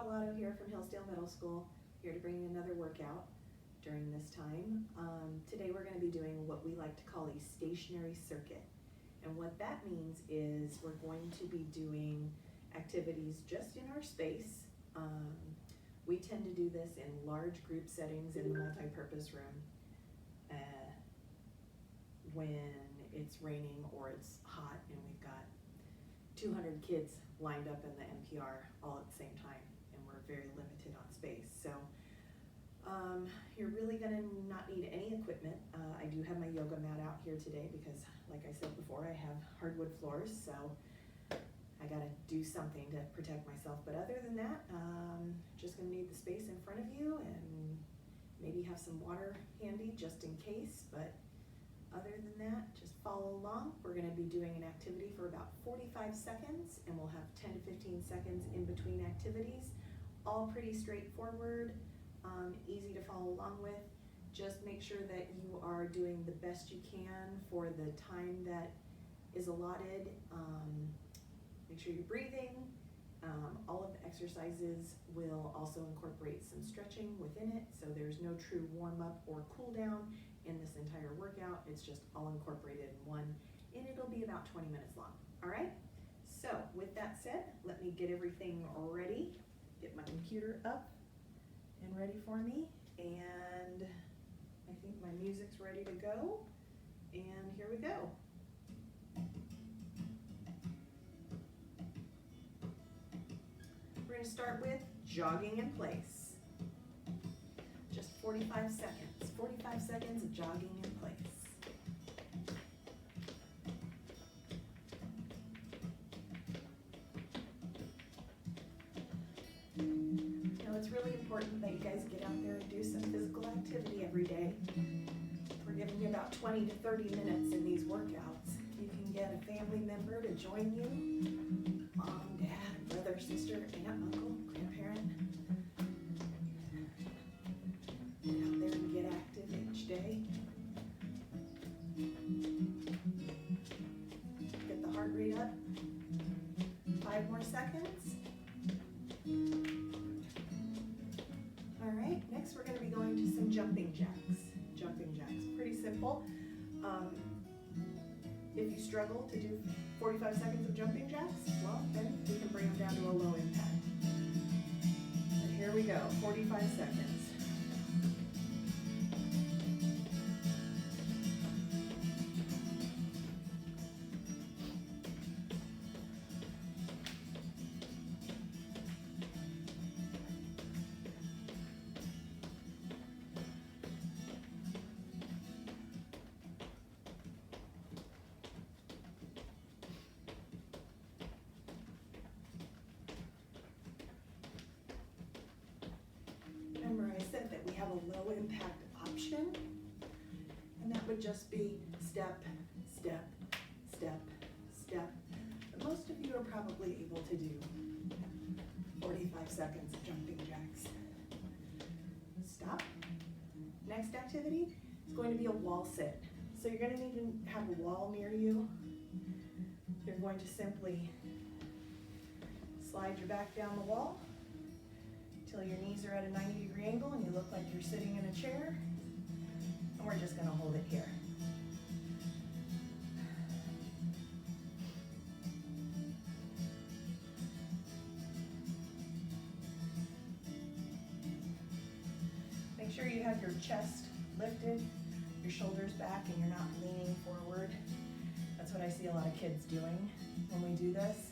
Colado here from Hillsdale Middle School, here to bring you another workout during this time. Today we're going to be doing what we like to call a stationary circuit. And what that means is we're going to be doing activities just in our space. We tend to do this in large group settings in the multi-purpose room when it's raining or it's hot and we've got 200 kids lined up in the MPR all at the same time, and we're very limited on space. So you're really gonna not need any equipment. I do have my yoga mat out here today because, like I said before, I have hardwood floors, so I gotta do something to protect myself. But other than that, just gonna need the space in front of you and maybe have some water handy just in case. But other than that, just follow along. We're going to be doing an activity for about 45 seconds, and we'll have 10 to 15 seconds in between activities. All pretty straightforward, easy to follow along with. Just make sure that you are doing the best you can for the time that is allotted. Make sure you're breathing. All of the exercises will also incorporate some stretching within it, so there's no true warm-up or cool-down in this entire workout. It's just all incorporated in one, and it'll be about 20 minutes long. All right, so with that said, let me get everything ready, get my computer up and ready for me, and I think my music's ready to go, and here we go. We're going to start with jogging in place. Just 45 seconds. 45 seconds of jogging in place. Now it's really important that you guys get out there and do some physical activity every day. We're giving you about 20 to 30 minutes in these workouts. You can get a family member to join you. Mom, dad, brother, sister, aunt, uncle, grandparent. Get out there and get active each day. Get the heart rate up. 5 more seconds. All right, next we're going to be going to some jumping jacks. Jumping jacks, pretty simple. If you struggle to do 45 seconds of jumping jacks, well, then we can bring them down to a low impact. And here we go, 45 seconds. Remember I said that we have a low impact option, and that would just be step, step, step, step. But most of you are probably able to do 45 seconds of jumping jacks. Stop. Next activity is going to be a wall sit. So you're going to need to have a wall near you. You're going to simply slide your back down the wall till your knees are at a 90-degree angle and you look like you're sitting in a chair. And we're just going to hold it here. Make sure you have your chest lifted, your shoulders back, and you're not leaning forward. That's what I see a lot of kids doing when we do this,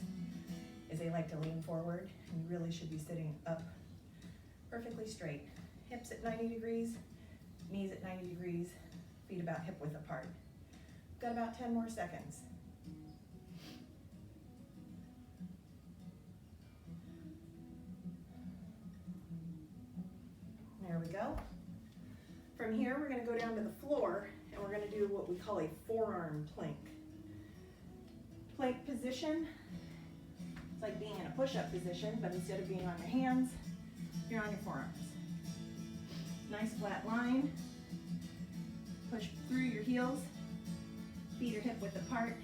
is they like to lean forward, and you really should be sitting up perfectly straight. Hips at 90 degrees, knees at 90 degrees, feet about hip width apart. Got about 10 more seconds. There we go. From here, we're going to go down to the floor, and we're going to do what we call a forearm plank. Plank position, it's like being in a push-up position, but instead of being on your hands, you're on your forearms. Nice flat line. Push through your heels. Feet are hip width apart.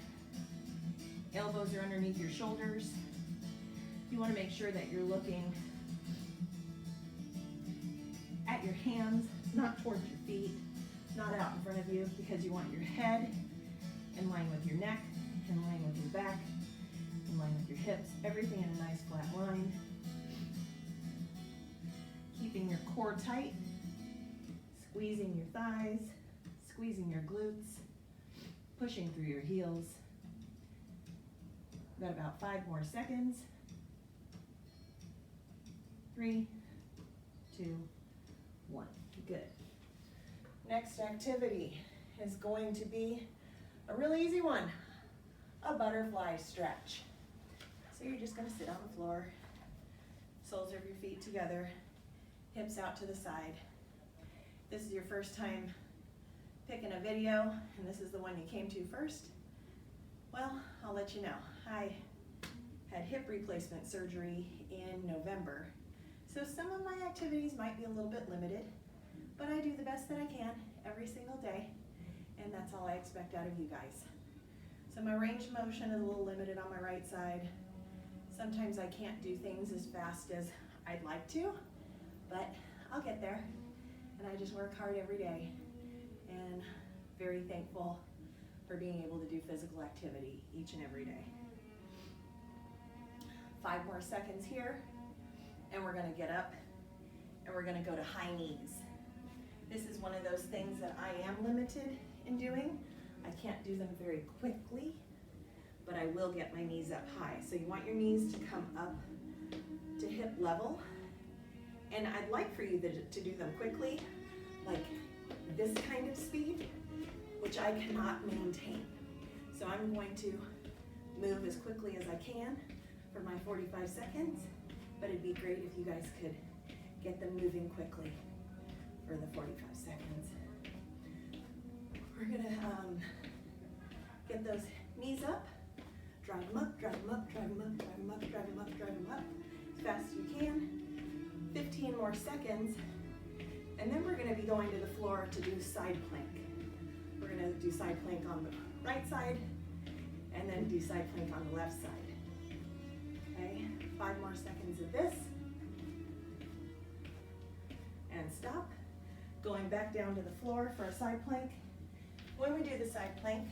Elbows are underneath your shoulders. You want to make sure that you're looking at your hands, not towards your feet, not out in front of you, because you want your head in line with your neck, in line with your back, in line with your hips, everything in a nice flat line. Keeping your core tight, squeezing your thighs, squeezing your glutes, pushing through your heels. We've got about 5 more seconds. 3, 2, 1. Good. Next activity is going to be a really easy one, a butterfly stretch. So you're just going to sit on the floor, soles of your feet together, hips out to the side. This is your first time picking a video, and this is the one you came to first. Well, I'll let you know. I had hip replacement surgery in November, so some of my activities might be a little bit limited, but I do the best that I can every single day, and that's all I expect out of you guys. So my range of motion is a little limited on my right side. Sometimes I can't do things as fast as I'd like to, but I'll get there, and I just work hard every day, and very thankful for being able to do physical activity each and every day. 5 more seconds here, and we're gonna get up, and we're gonna go to high knees. This is one of those things that I am limited in doing. I can't do them very quickly, but I will get my knees up high. So you want your knees to come up to hip level, and I'd like for you to do them quickly, like this kind of speed, which I cannot maintain. So I'm going to move as quickly as I can for my 45 seconds, but it'd be great if you guys could get them moving quickly for the 45 seconds. We're gonna get those knees up, drive them up, drive them up, drive them up, drive them up, drive them up, drive them up, as fast as you can. 15 more seconds, and then we're gonna be going to the floor to do side plank. We're gonna do side plank on the right side, and then do side plank on the left side. Okay, 5 more seconds of this. And stop. Going back down to the floor for a side plank. When we do the side plank,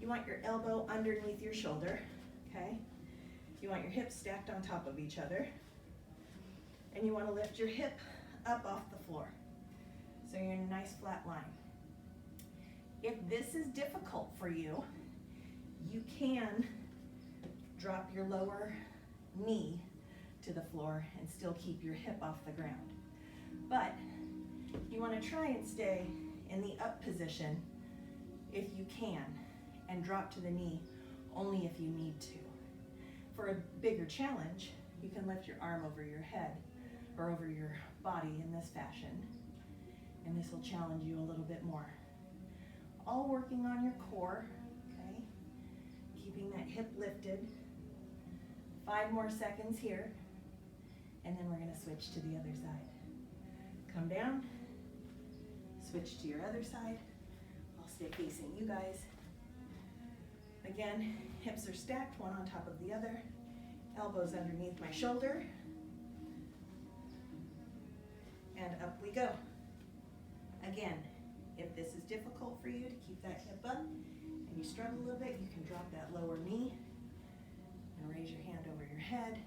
you want your elbow underneath your shoulder, okay? You want your hips stacked on top of each other. And you want to lift your hip up off the floor. So you're in a nice flat line. If this is difficult for you, you can drop your lower knee to the floor and still keep your hip off the ground. But you want to try and stay in the up position if you can, and drop to the knee only if you need to. For a bigger challenge, you can lift your arm over your head or over your body in this fashion, and this will challenge you a little bit more. All working on your core, okay? Keeping that hip lifted. 5 more seconds here, and then we're gonna switch to the other side. Come down, switch to your other side. I'll stay facing you guys. Again, hips are stacked, one on top of the other. Elbows underneath my shoulder. And up we go. Again, if this is difficult for you to keep that hip up and you struggle a little bit, you can drop that lower knee and raise your hand over your head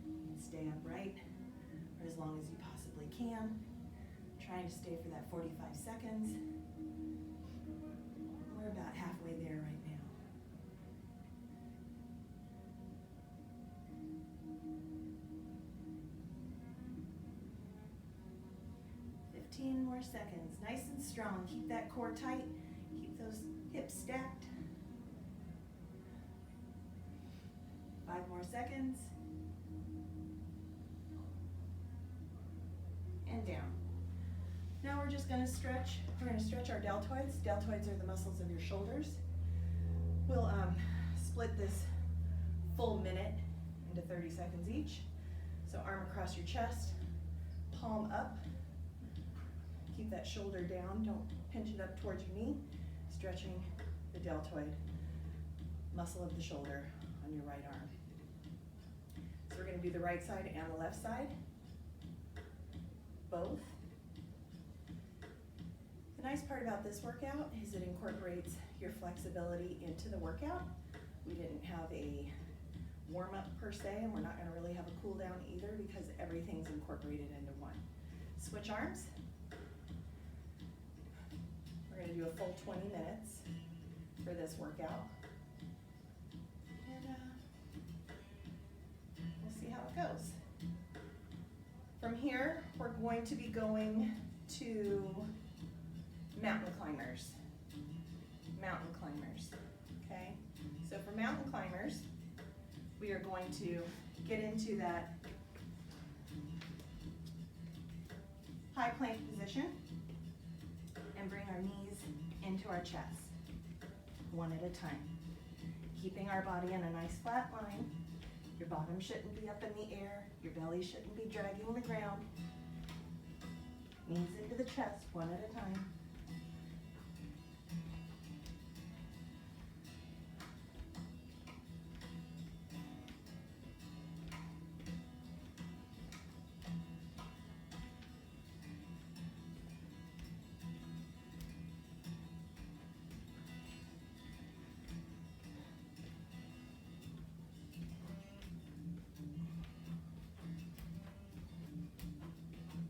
and stay upright for as long as you possibly can. Trying to stay for that 45 seconds. We're about halfway there right now. More seconds, nice and strong. Keep that core tight. Keep those hips stacked. 5 more seconds. And down. Now we're just going to stretch. We're going to stretch our deltoids. Deltoids are the muscles of your shoulders. We'll split this full minute into 30 seconds each. So arm across your chest, palm up. Keep that shoulder down, don't pinch it up towards your knee, stretching the deltoid muscle of the shoulder on your right arm. So we're going to do the right side and the left side. both. The nice part about this workout is it incorporates your flexibility into the workout. We didn't have a warm-up per se, and we're not gonna really have a cool down either because everything's incorporated into one. Switch arms. We're gonna do a full 20 minutes for this workout. And we'll see how it goes. From here, we're going to be going to mountain climbers. Mountain climbers, okay? So for mountain climbers, we are going to get into that high plank position and bring our knees into our chest, one at a time. Keeping our body in a nice flat line. Your bottom shouldn't be up in the air. Your belly shouldn't be dragging the ground. Knees into the chest, one at a time.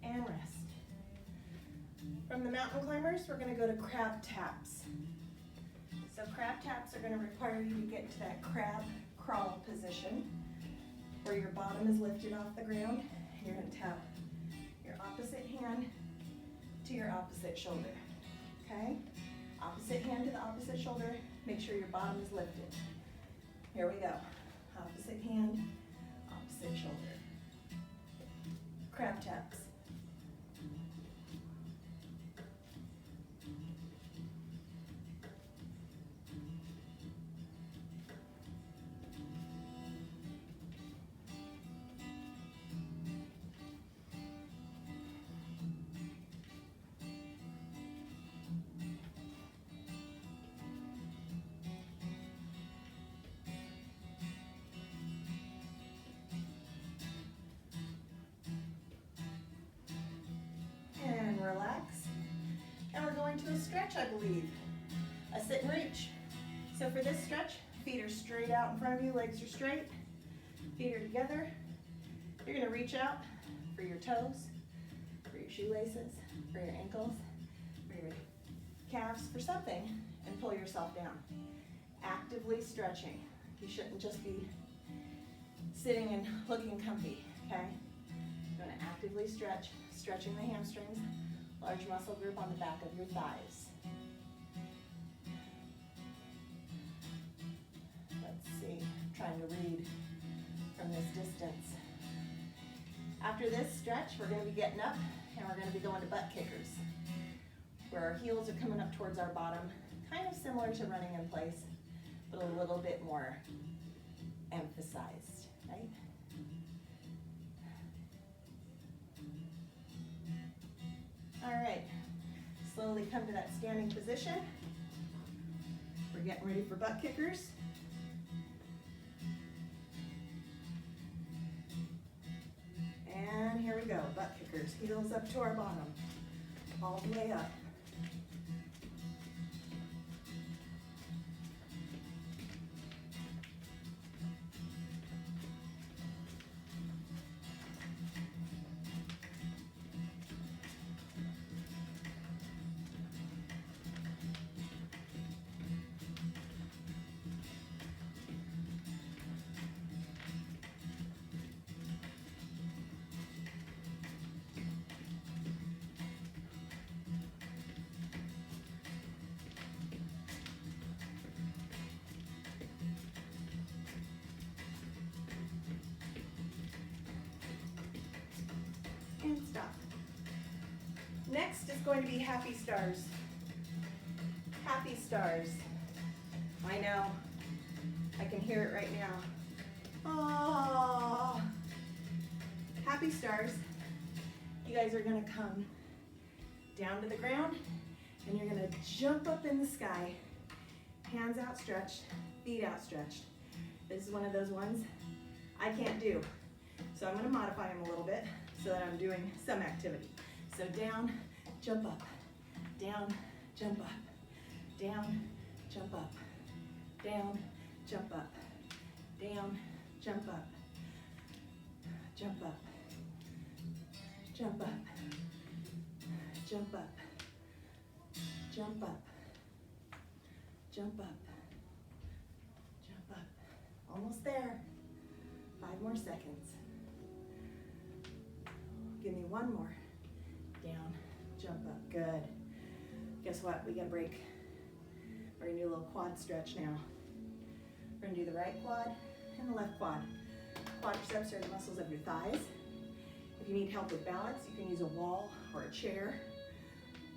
And rest. From the mountain climbers, we're gonna go to crab taps. So crab taps are gonna require you to get into that crab crawl position where your bottom is lifted off the ground. You're gonna tap your opposite hand to your opposite shoulder, okay? Opposite hand to the opposite shoulder, make sure your bottom is lifted. Here we go. Opposite hand, opposite shoulder. Crab taps. Relax. And we're going to a stretch, I believe. A sit and reach. So for this stretch, feet are straight out in front of you, legs are straight, feet are together. You're gonna reach out for your toes, for your shoelaces, for your ankles, for your calves, for something, and pull yourself down. Actively stretching. You shouldn't just be sitting and looking comfy, okay? You're gonna actively stretch, stretching the hamstrings, large muscle group on the back of your thighs. Let's see, I'm trying to read from this distance. After this stretch, we're gonna be getting up and we're gonna be going to butt kickers, where our heels are coming up towards our bottom, kind of similar to running in place, but a little bit more emphasized, right? All right, slowly come to that standing position. We're getting ready for butt kickers. And here we go, butt kickers. Heels up to our bottom, all the way up. And stop. Next is going to be happy stars. Happy stars. I know, I can hear it right now. Oh, happy stars. You guys are gonna come down to the ground and you're gonna jump up in the sky. Hands outstretched, feet outstretched. This is one of those ones I can't do. So I'm gonna modify them a little bit so that I'm doing some activity. So down, jump up, down, jump up, down, jump up, down, jump up, down, jump up, jump up, jump up, jump up, jump up, jump up, jump up. Almost there. 5 more seconds. Give me one more. Down, jump up, good. Guess what, we got a break. We're gonna do a little quad stretch now. We're gonna do the right quad and the left quad. Quadriceps are the muscles of your thighs. If you need help with balance, you can use a wall or a chair,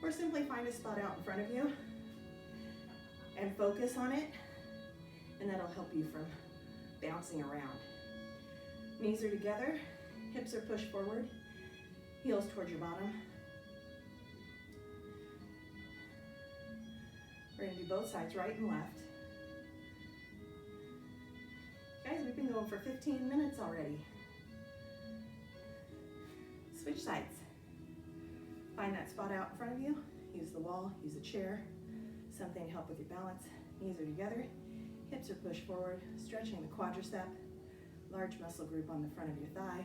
or simply find a spot out in front of you and focus on it, and that'll help you from bouncing around. Knees are together, hips are pushed forward, heels towards your bottom. We're gonna do both sides, right and left. Guys, we've been going for 15 minutes already. Switch sides. Find that spot out in front of you. Use the wall, use a chair, something to help with your balance. Knees are together, hips are pushed forward, stretching the quadricep, large muscle group on the front of your thigh.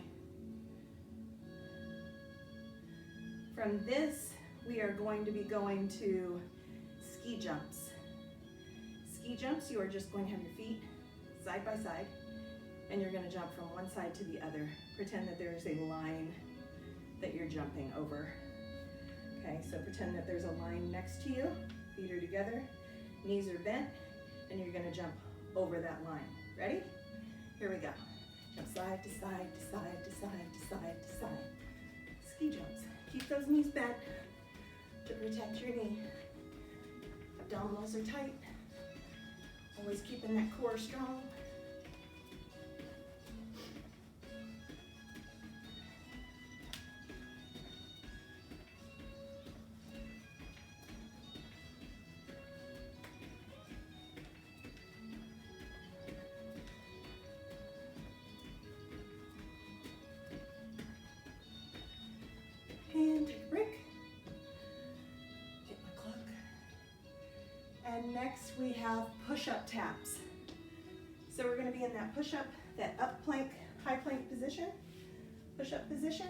From this, we are going to be going to ski jumps. Ski jumps, you are just going to have your feet side by side, and you're going to jump from one side to the other. Pretend that there's a line that you're jumping over. Okay, so pretend that there's a line next to you, feet are together, knees are bent, and you're going to jump over that line. Ready? Here we go. Jump side to side to side to side to side to side. Ski jumps. Keep those knees bent to protect your knee. Abdominals are tight. Always keeping that core strong. And take a break. Get my clock. And next we have push-up taps. So we're going to be in that push-up, that up plank, high plank position, push-up position.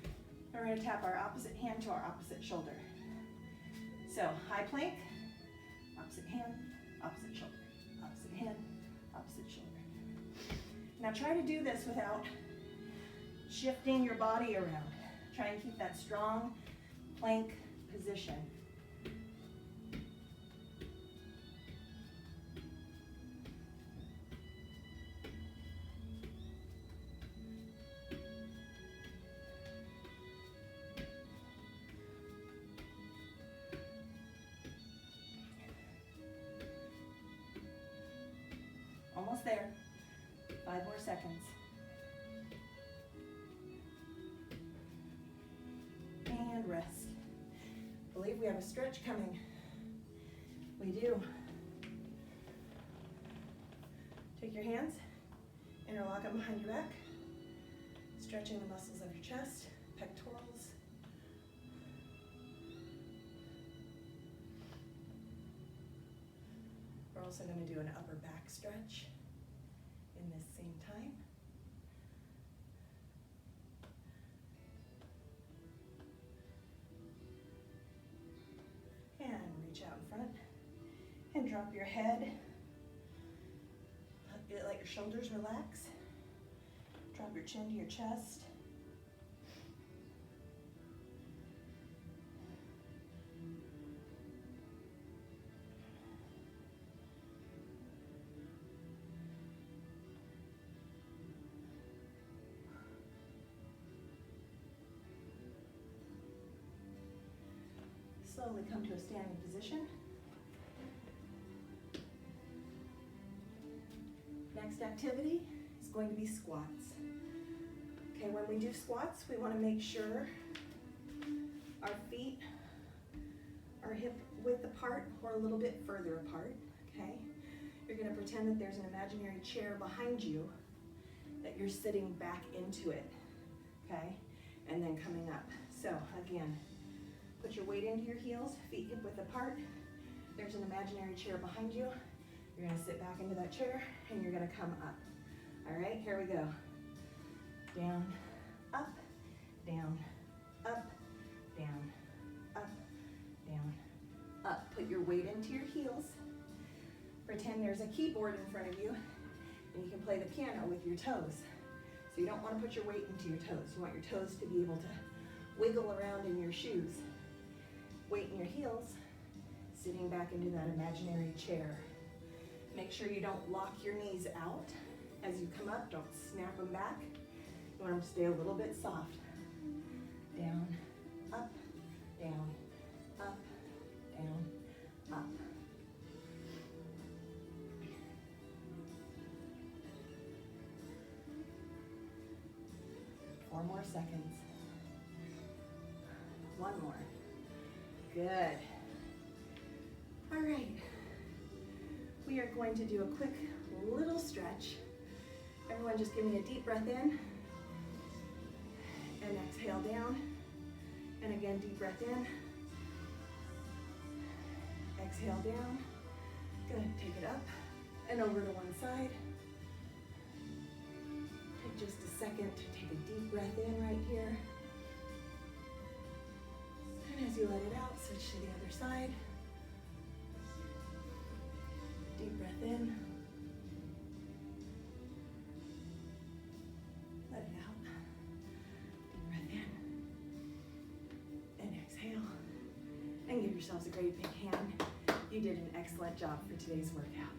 And we're going to tap our opposite hand to our opposite shoulder. So high plank, opposite hand, opposite shoulder, opposite hand, opposite shoulder. Now try to do this without shifting your body around. Try and keep that strong plank position. Almost there. 5 more seconds. And rest. I believe we have a stretch coming. We do. Take your hands, interlock them behind your back, stretching the muscles of your chest, pectorals. We're also going to do an upper back stretch in this same time. And reach out in front and drop your head. Let your shoulders relax. Drop your chin to your chest. Slowly come to a standing position. Next activity is going to be squats. Okay, when we do squats, we want to make sure our feet are hip width apart or a little bit further apart, okay? You're going to pretend that there's an imaginary chair behind you, that you're sitting back into it, okay? And then coming up. So again, put your weight into your heels, feet hip width apart. There's an imaginary chair behind you. You're gonna sit back into that chair and you're gonna come up. All right, here we go. Down, up, down, up, down, up, down, up. Put your weight into your heels. Pretend there's a keyboard in front of you and you can play the piano with your toes. So you don't want to put your weight into your toes. You want your toes to be able to wiggle around in your shoes. Weight in your heels, sitting back into that imaginary chair. Make sure you don't lock your knees out as you come up. Don't snap them back. You want them to stay a little bit soft. Down, up, down, up, down, up. Four more seconds. One more. Good. All right. We are going to do a quick little stretch. Everyone just give me a deep breath in and exhale down. And again, deep breath in. Exhale down. Good, take it up and over to one side. Take just a second to take a deep breath in right here. And as you let it out, switch to the other side. Deep breath in. Let it out. Deep breath in. And exhale. And give yourselves a great big hand. You did an excellent job for today's workout.